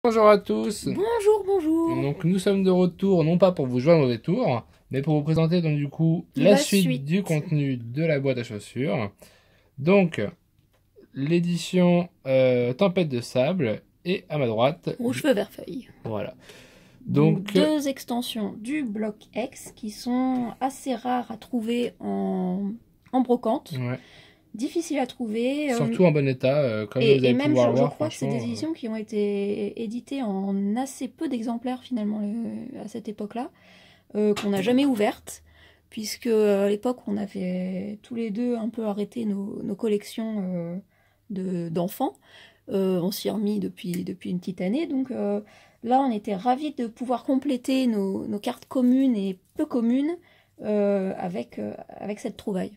Bonjour à tous. Bonjour, bonjour. Donc nous sommes de retour, non pas pour vous joindre au détour, mais pour vous présenter donc du coup la La suite du suite. contenu de la boîte à chaussures. Donc l'édition Tempête de sable et à ma droite, Rouge feu vert feuille. voilà. Donc Donc deux extensions du bloc X qui sont assez rares à trouver en brocante. ouais, Difficiles à trouver. surtout en bon état, comme vous Et allez même pouvoir le je voir, crois que c'est franchement. des éditions qui ont été éditées en assez peu d'exemplaires finalement à cette époque-là, qu'on n'a jamais ouvertes. Puisque à l'époque on avait tous les deux un peu arrêté nos collections d'enfants. On s'y est remis depuis une petite année. Donc là, on était ravis de pouvoir compléter nos cartes communes et peu communes avec cette trouvaille.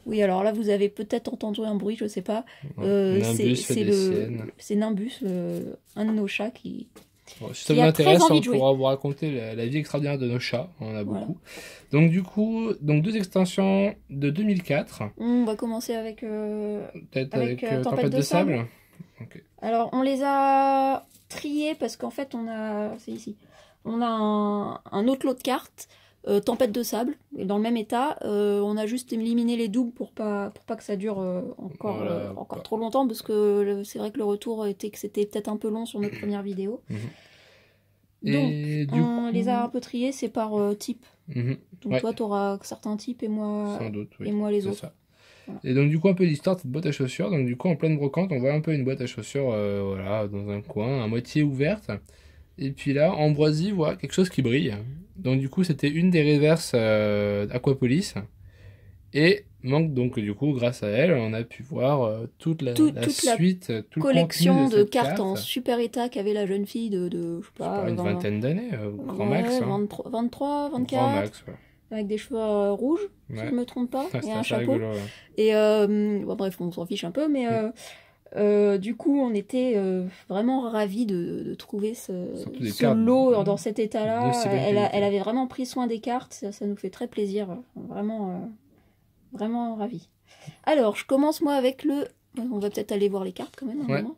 Oui, alors là, vous avez peut-être entendu un bruit, je sais pas. Nimbus fait des siennes. C'est Nimbus, un de nos chats Bon, si ça qui vous a très intéresse, envie on de jouer. pourra vous raconter la vie extraordinaire de nos chats, on en a Voilà. beaucoup. Donc du coup, donc deux extensions de 2004, On va commencer avec peut-être avec avec Tempête de sable. Ok. Alors, on les a triés parce qu'en fait, c'est ici, on a un autre lot de cartes, Tempête de sable, et dans le même état. On a juste éliminé les doubles pour pas que ça dure Voilà, encore trop longtemps, parce que c'est vrai que le retour était que c'était peut-être un peu long sur notre première vidéo. Donc, Et du on coup... les a un peu triés, c'est par type. Donc ouais, toi, tu auras certains types et moi, sans doute, oui, les c'est autres. ça. Voilà. Et donc du coup, un peu l'histoire de cette boîte à chaussures. Donc du coup, en pleine brocante, on voit un peu une boîte à chaussures, voilà, dans un coin, à moitié ouverte. Et puis là, Ambroisie voit quelque chose qui brille. Donc du coup, c'était une des reverses Aquapolis. Et manque donc du coup, grâce à elle, on a pu voir toute la Toute la suite, tout le collection contenu de de cette cartes carte. en super état qu'avait la jeune fille je sais Je sais pas, pas, une 20, vingtaine d'années, grand ouais, max. Hein. 23, Grand 24, max, ouais. avec des cheveux rouges, si Ouais. je me trompe pas, et C'était un assez chapeau. rigolo. Ouais. Et bon, bref, on s'en fiche un peu, mais du coup, on était vraiment ravis de trouver Surtout des ce cartes lot dans cet de état-là. si bonne qualité. Elle avait vraiment pris soin des cartes, ça nous fait très plaisir, vraiment, vraiment ravis. Alors, je commence moi avec on va peut-être aller voir les cartes quand même un Ouais. moment.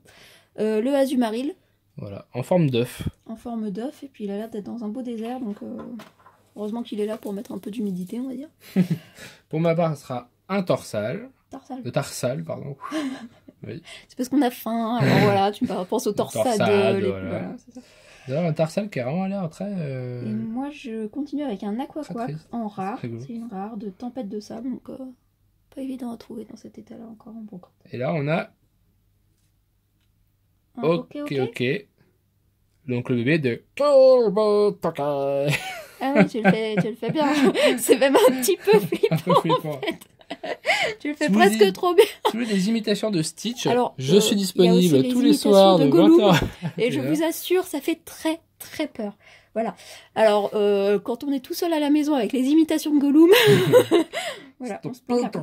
Le Azumaril, Voilà, en forme d'œuf. en forme d'œuf, et puis il a l'air d'être dans un beau désert, donc heureusement qu'il est là pour mettre un peu d'humidité, on va dire. Pour ma part, ce sera un torsal. Tarsal. Tarsal, pardon. Oui. C'est parce qu'on a faim, alors voilà, tu penses aux torsades. Torsade, Voilà, voilà. c'est ça. D'ailleurs, un tarsal qui a vraiment l'air très... Et moi, je continue avec un Aquaquack triste. en rare. Très rigolo. C'est une rare de Tempête de sable, donc pas évident à trouver dans cet état-là encore en brocante. Et là, on a... Ok. Donc le bébé de... Ah oui, tu le fais bien. C'est même un petit peu Un flippant. peu flippant. Tu le fais Si vous presque dites- trop bien. Si vous voulez des imitations de Stitch, Alors, je suis il y a aussi disponible les tous les imitations soirs de de Gollum. 20h. Et je vous assure, ça fait très très peur. Voilà. Alors, quand on est tout seul à la maison avec les imitations de Gollum, voilà, on se plaint un peu.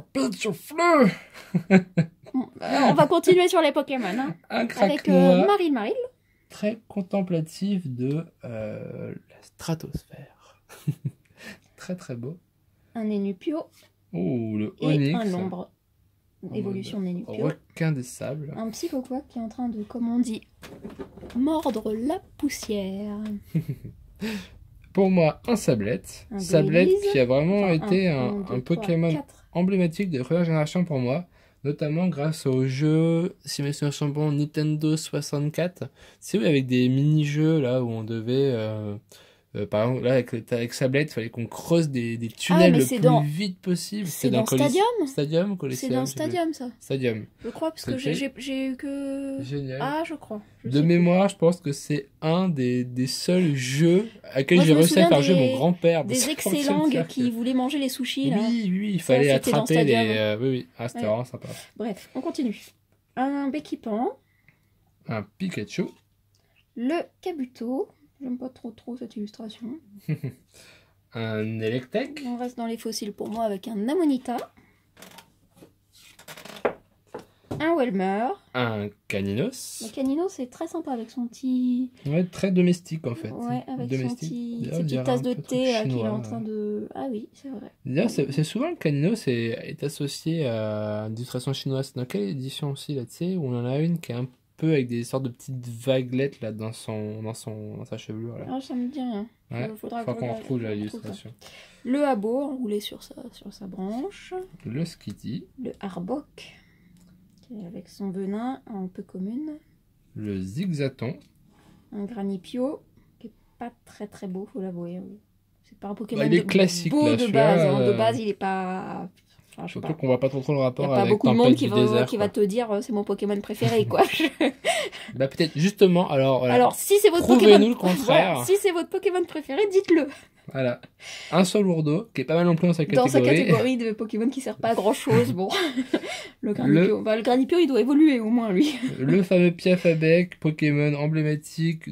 Bon, on va continuer sur les Pokémon, hein, Un avec craque-noix Maril. très contemplatif de la stratosphère. Très très beau. Un Nénupio Oh, le et Onyx. un Ombre. Évolution de Nénupio. Requin des sables. Un Psychoquack qui est en train de, comme on dit, mordre la poussière. Pour moi, un sablette. Un Sablette Goélise. qui a vraiment Enfin, été un, deux, un trois, Pokémon quatre. emblématique de la première génération pour moi. Notamment grâce au jeu, si mes souvenirs sont bons, Nintendo 64. C'est oui, avec des mini-jeux là où on devait... par exemple, là, avec Sablette, il fallait qu'on creuse des tunnels mais le c'est plus vite possible. C'est dans Stadium. Stadium ou C'est Coliseum, dans je sais plus. Stadium, ça. Stadium. Je crois, parce que C'était j'ai eu que... Génial. Ah, je crois. Je De sais plus. mémoire, je pense que c'est un des seuls jeux à quels Moi, je j'ai me réussi à souviens faire jouer mon grand-père. de Des 55 excellents cercles. qui voulaient manger les sushis, là. Oui, il fallait c'était dans attraper Stadium. les... oui, oui. Ah, c'était Ouais. vraiment sympa. Bref, on continue. Un Béquipan, Un Pikachu. le Kabuto. J'aime pas trop cette illustration. Un Electek. On reste dans les fossiles pour moi avec un Amonita. Un Welmer. Un Le Caninos. Canino, c'est très sympa avec son petit... Ouais, très domestique en fait. Ouais, avec son Domestique. sa petite tasse de thé là, qu'il est en train de... Ah oui, c'est vrai. D'ailleurs, c'est souvent le Caninos est associé à une illustration chinoise. Dans quelle édition aussi, là, tu sais, où on en a une qui est un peu avec des sortes de petites vaguelettes là dans sa chevelure là. Ah, ça me dit rien. Ouais, Faudra faut qu'on que retrouve je l'illustration. Le habot enroulé sur sa branche. Le skitty. Le harbok, qui est avec son venin un peu commune. Le zigzaton. Un granipio, qui est pas très très beau, faut l'avouer. C'est pas un Pokémon Il est classique beau là, de base. Hein. De base, il est pas... Enfin, je sais surtout pas. qu'on voit pas trop le Il rapport n'y a pas avec beaucoup de monde Tempête qui du va, désert. qui va te dire c'est mon Pokémon préféré, quoi. Bah peut-être justement, alors voilà. Alors, si c'est votre Prouvez-nous Pokémon... le contraire. Voilà, si c'est votre Pokémon préféré, dites-le. Voilà. Un seul lourdeau, qui est pas mal non plus dans sa catégorie. Dans sa catégorie de Pokémon qui sert pas à grand chose, bon. Le Granipio. Bah, le Granipio, il doit évoluer au moins, lui. Le fameux Piaf à bec, Pokémon emblématique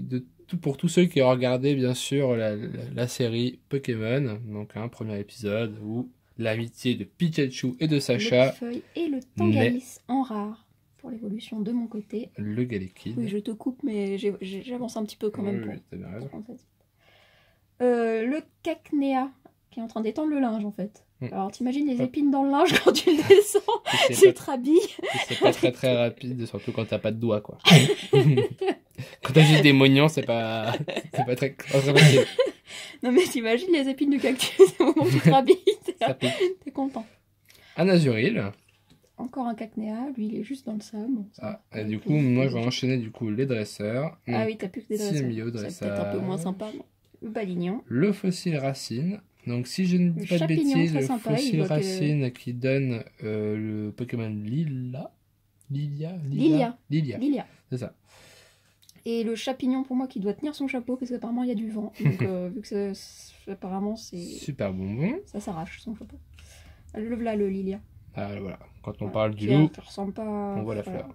pour tous ceux qui ont regardé bien sûr la série Pokémon. Donc un premier épisode où l'amitié de Pikachu et de Sacha. Le Feuille et le Tangalis en rare pour l'évolution de mon côté. Le Galekid. Oui, je te coupe, mais j'avance un petit peu quand même. Oui, t'as bien raison. Le Cacnea, qui est en train d'étendre le linge en fait. Alors t'imagines les Ah. épines dans le linge quand tu le descends, tu te rhabilles. C'est pas très rapide, surtout quand t'as pas de doigts quoi. Quand t'as juste des mognons, c'est pas très facile. Non mais t'imagines les épines du cactus au moment où tu te rhabilles, t'es content. Un Azuril. Encore un Cacnea, lui il est juste dans le sable. Bon, Et du coup, moi je vais enchaîner du coup les dresseurs. Ah oui, t'as plus que des dresseurs. Simio, C'est dresseur. peut-être un peu moins sympa. Le Balignon. Le fossile racine. Donc si je ne dis pas de champignon, bêtises, très le sympa, fossile il voit que- racine qui donne le Pokémon Lilia. Lilia. C'est ça. Et le chapignon pour moi qui doit tenir son chapeau parce qu'apparemment il y a du vent. Donc vu que apparemment c'est... Super bonbon. Ça s'arrache son chapeau. Là le Lilia. Ah voilà, quand on Ouais, parle du qui loup, ressemble pas... on voit la voilà. fleur.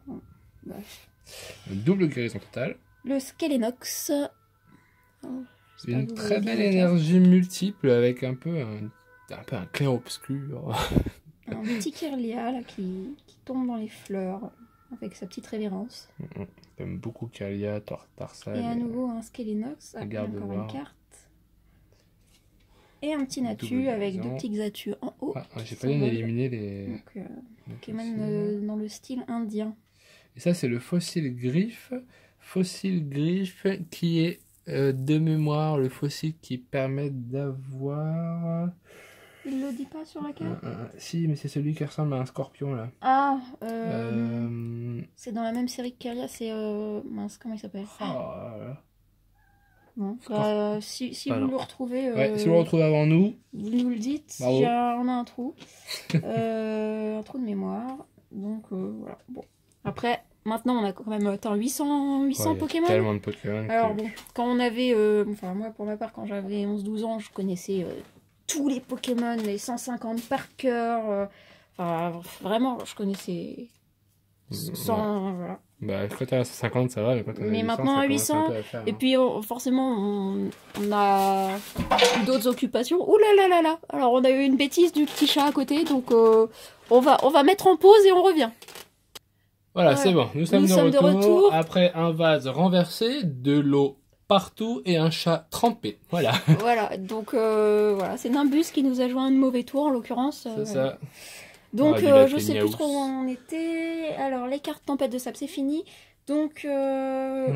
Bref. Double guérison totale. Le Skelenox. Oh, j'espère Une que vous très voyez bien belle la carte. énergie multiple avec un peu un clair-obscur. Un petit Kirlia là, qui tombe dans les fleurs avec sa petite révérence. J'aime beaucoup Kalia, Tarsal. Et à nouveau un Skelenox. la Ah, garde encore voir. une carte. Et un petit Natu Double avec guérison. deux petits Xatu en haut. Ah, j'ai qui pas bien s'envolent. éliminé les... Donc, les Pokémon fossiles. dans le style indien. Et ça, c'est le fossile griffe. Fossile griffe qui est de mémoire le fossile qui permet d'avoir... Il le dit pas sur la carte? Si, mais c'est celui qui ressemble à un scorpion là. Ah, C'est c'est dans la même série que Kalia, c'est... mince, comment il s'appelle? Bon, si Ah, vous non. le retrouvez, Ouais, si vous le retrouvez avant nous, vous nous le dites, Bravo. on a un trou. Un trou de mémoire. Donc voilà. Bon. Après, maintenant on a quand même atteint 800 ouais, il y a Pokémon. tellement de Pokémon. que- Alors bon, quand on avait... enfin moi pour ma part, quand j'avais 11-12 ans, je connaissais tous les Pokémon, les 150 par cœur. Enfin vraiment, je connaissais... Sans... Voilà. Bah, quand t'as 50, ça va, mais quand t'as Mais 800, maintenant, ça à commence un 800, peu à faire, Et hein. puis forcément, on a eu d'autres occupations. Ouh là là là là. Alors on a eu une bêtise du petit chat à côté, donc on va mettre en pause et on revient. Voilà, Ouais. c'est bon, nous sommes de retour. Après un vase renversé, de l'eau partout et un chat trempé. Voilà, Voilà, donc voilà, c'est Nimbus qui nous a joué un mauvais tour en l'occurrence. c'est ça. Donc On aurait dû l'appeler je sais plus Niaoux. trop où on était. Alors les cartes tempête de sable c'est fini. Donc On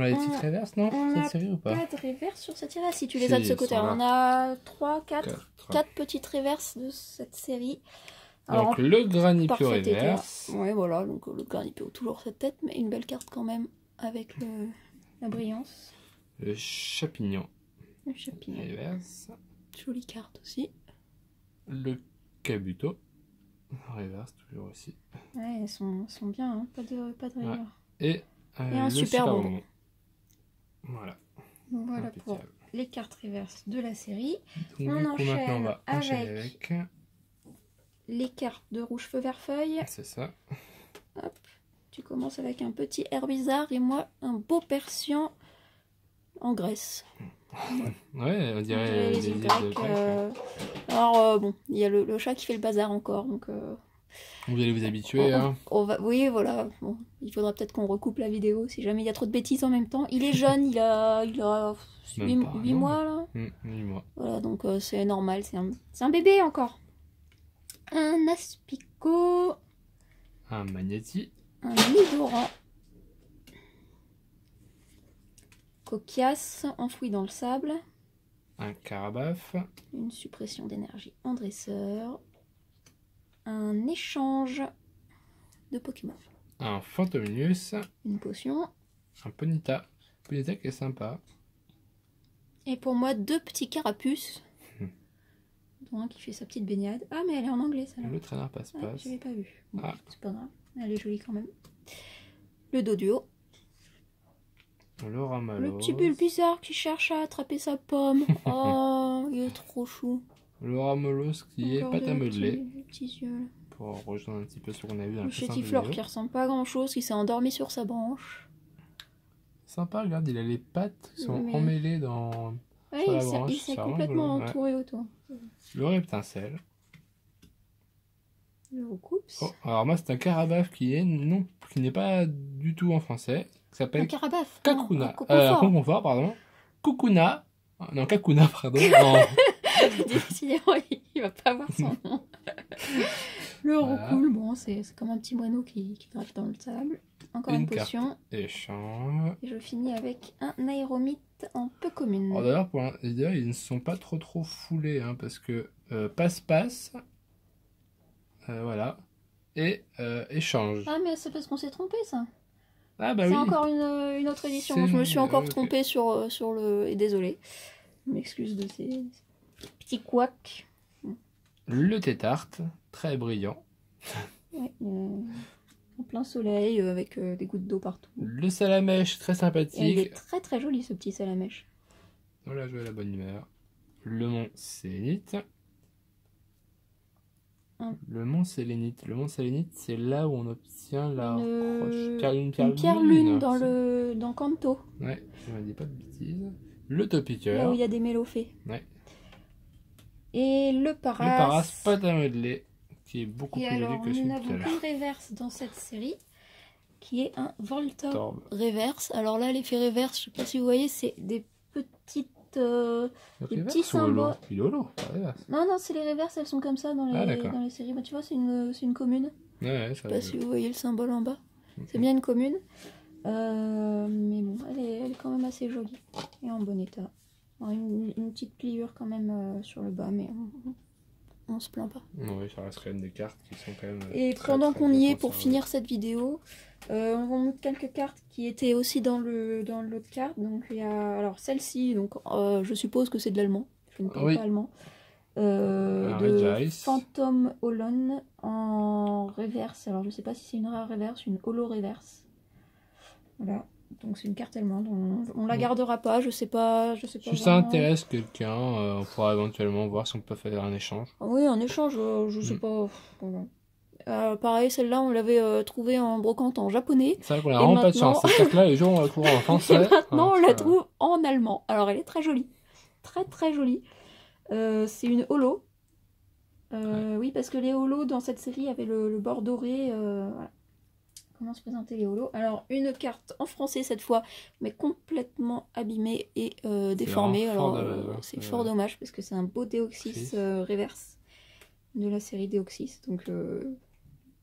a des petites réverses, non, on cette a série ou pas? pas de réverse sur cette série. Ah, si tu les Si, as de ce ils côté. sont là. On a 3, 4 Quatre. petites réverses de cette série. Donc le Granipio parfait reverse. Ouais, voilà, donc le Granipio, toujours cette tête, mais une belle carte quand même, avec la brillance. Le Chapignon Le champignon. reverse. Jolie carte aussi. Le Kabuto reverse toujours aussi. Ouais, elles sont bien, hein, pas de rayures. Et un le super bonbon. bonbon. Voilà. Donc voilà pour Impeccable. les cartes reverse de la série. Donc, On du coup, enchaîne maintenant, on va enchaîner avec- avec. Les cartes de rouge feu vert feuille. C'est ça. Tu commences avec un petit Herbizarre et moi un beau Persian en Grèce. Ouais, on On dirait dirait les des îles îles grecques. grecques. Alors bon, il y a le chat qui fait le bazar encore, donc... Vous allez vous habituer, hein. Oui, voilà. Bon, il faudra peut-être qu'on recoupe la vidéo si jamais il y a trop de bêtises en même temps. Il est jeune, il a Même 8, pas, non. mois là. 8 mois. Voilà, donc c'est normal, c'est un bébé encore. Un Aspico, Un Magnéti. un Nidoran, coquillasse enfouie dans le sable. Un Carabaf. Une suppression d'énergie en dresseur. Un échange de Pokémon. Un Fantominus. Une potion. Un Ponyta. Ponyta qui est sympa. Et pour moi, 2 petits carapuces. Dont un qui fait sa petite baignade. Ah, mais elle est en anglais, ça. Le traîneur passe-passe. Je l'avais pas vu. Bon, Ah. c'est pas grave. Elle est jolie quand même. Le Doduo. Le Ramalos. Le petit Bulbizarre qui cherche à attraper sa pomme. Oh, il est trop chou. Le Ramalos qui est Encore pâte à des modeler. petits yeux. Pour rejoindre un petit peu ce qu'on a vu dans Le la précédente Chétiflore vidéo. qui ressemble pas à grand chose, qui s'est endormi sur sa branche. Sympa, regarde, il a les pattes qui sont Mais- emmêlées dans... Ouais, Sur la il branche, s'est c'est vraiment complètement rigolo, ouais. entouré autour. Le Reptincelle. Le Roucoups. Oh, alors moi c'est un Carabaf qui n'est pas du tout en français, qui Un s'appelle Carabaf. Kakuna. Un Coconfort. Conconfort, pardon. Kukuna. Non, Kakuna, pardon. Non. Décidément, il va pas avoir son nom. Le Voilà. Roucoule, bon, c'est comme un petit moineau qui gratte dans le sable. Encore une Une carte. potion. Échange. Et je finis avec un aéromite en peu commune. Alors d'ailleurs, d'ailleurs, ils ne sont pas trop foulés, hein, parce que passe-passe, voilà, et échange. Ah, mais c'est parce qu'on s'est trompé, ça. Ah bah C'est oui. encore une autre édition. C'est- Je me suis encore ok. trompée sur le... Et désolé. Je m'excuse de ces petits couacs. Le Tétarte, très brillant. Ouais, en plein soleil, avec des gouttes d'eau partout. Le Salamèche, très Et il sympathique. est très très joli, ce petit salamèche. Voilà, jouer à la bonne humeur. Le Mont Sélénite. Le Mont Sélénite. Le Mont Sélénite, c'est là où on obtient la roche. Une pierre lune dans Kanto, Ouais, je ne dis pas de bêtises. Le là Topiqueur. où il y a des mélophées. Ouais. Et le Le Paras. Paras, pâte à modeler, qui est beaucoup Et plus joli alors, que celui nous de tout à n'avons l'heure. qu'un reverse dans cette série, qui est un Voltorb Torbe. reverse. Alors là, l'effet reverse, je sais pas si vous voyez, c'est des petites... Le Des reverse petits ou holo symboles. Il est holo, pas reverse. Non, non, c'est les reverses, elles sont comme ça dans Ah, d'accord. les séries. Bah, tu vois, c'est une commune. Ouais, Je sais pas si vous voyez le symbole en bas. Ok. C'est bien une commune. Mais bon, elle est quand même assez jolie. Et en bon état. Alors, une petite pliure quand même sur le bas, mais on se plaint pas. Oui, ça reste quand même des cartes qui sont quand même. Et très, pendant très qu'on bien y est, pour conservées. finir cette vidéo, on va mettre quelques cartes qui étaient aussi dans l'autre carte. Donc il y a alors celle-ci, donc je suppose que c'est de l'allemand. Je ne parle Oui. pas allemand. Un De Regice. Phantom Holon en reverse. Alors je sais pas si c'est une rare reverse, une holo reverse. Voilà. Donc c'est une carte allemande. On la gardera pas. Je sais pas. Si ça vraiment. intéresse quelqu'un, on pourra éventuellement voir si on peut faire un échange. Oui, en échange, je sais pas. Voilà. Pareil, celle-là, on l'avait trouvée en brocante en japonais. C'est vrai qu'on a Et vraiment pas de maintenant- chance. Cette carte-là, les jours on la trouve en français. Et maintenant, Ah, on la ça- trouve en allemand. Alors, elle est très jolie. Très, très jolie. C'est une holo. Oui, parce que les holos dans cette série avaient le bord doré. Voilà. Comment se présenter les holos? Alors, une carte en français cette fois, mais complètement abîmée et déformée. vraiment fort Alors, dommage, hein. c'est fort dommage parce que c'est un beau Deoxys reverse de la série Deoxys. Donc,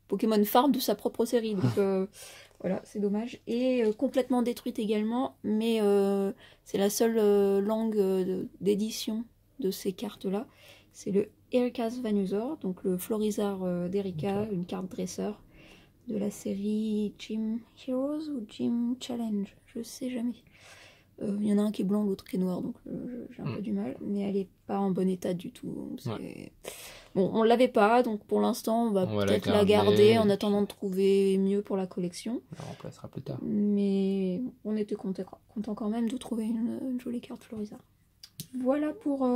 Pokémon Farm de sa propre série. Donc, voilà, c'est dommage. Et complètement détruite également, mais c'est la seule langue d'édition de ces cartes-là. C'est le Erika's Venusaur, donc le Florizard d'Erika, une carte dresseur de la série Gym Heroes ou Gym Challenge, je sais jamais. Il y en a un qui est blanc, l'autre qui est noir, donc j'ai un peu du mal, mais elle est pas en bon état du tout. Donc bon, on l'avait pas, donc pour l'instant on va peut-être la garder en attendant de trouver mieux pour la collection. On la remplacera plus tard. Mais on était content quand même de trouver une jolie carte Florizard. Voilà pour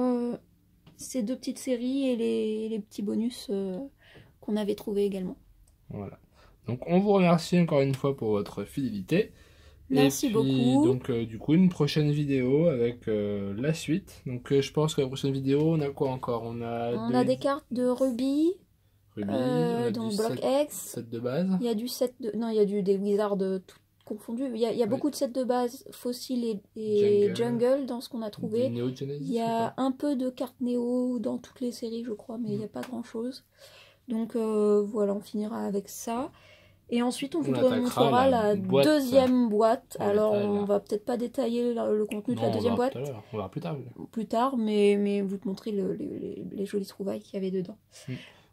ces deux petites séries et les petits bonus qu'on avait trouvés également. Voilà. Donc on vous remercie encore une fois pour votre fidélité. Merci et puis, beaucoup. Donc du coup une prochaine vidéo avec la suite. Donc je pense que la prochaine vidéo on a quoi encore? On a des cartes de Ruby, Ruby, on a donc du Block set, X. set de base. Il y a du set de... Non, il y a des Wizards tout confondus. Il y a beaucoup de sets de base, Fossil et Jungle dans ce qu'on a trouvé. Du Neo Genesis, Il y a un peu de cartes Néo dans toutes les séries, je crois, mais il n'y a pas grand-chose. Donc voilà, on finira avec ça. Et ensuite, on vous attaquera montrera la boîte deuxième boîte. en Alors, détail. on va peut-être pas détailler le contenu de la deuxième boîte On verra plus tard. plus tard, mais vous te montrer les jolies trouvailles qu'il y avait dedans.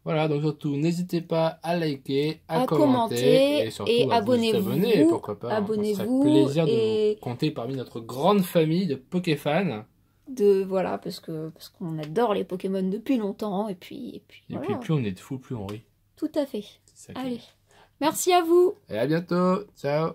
Voilà, donc surtout, n'hésitez pas à liker, à commenter commenter et surtout à vous abonnez-vous. abonner, pourquoi pas. Abonnez-vous. Ça serait plaisir de vous compter parmi notre grande famille de Pokéfans. Voilà, parce qu'on adore les Pokémon depuis longtemps, et puis voilà. puis plus on est de fous, plus on rit. Tout à fait. C'est ça Allez, merci à vous. Et à bientôt, ciao.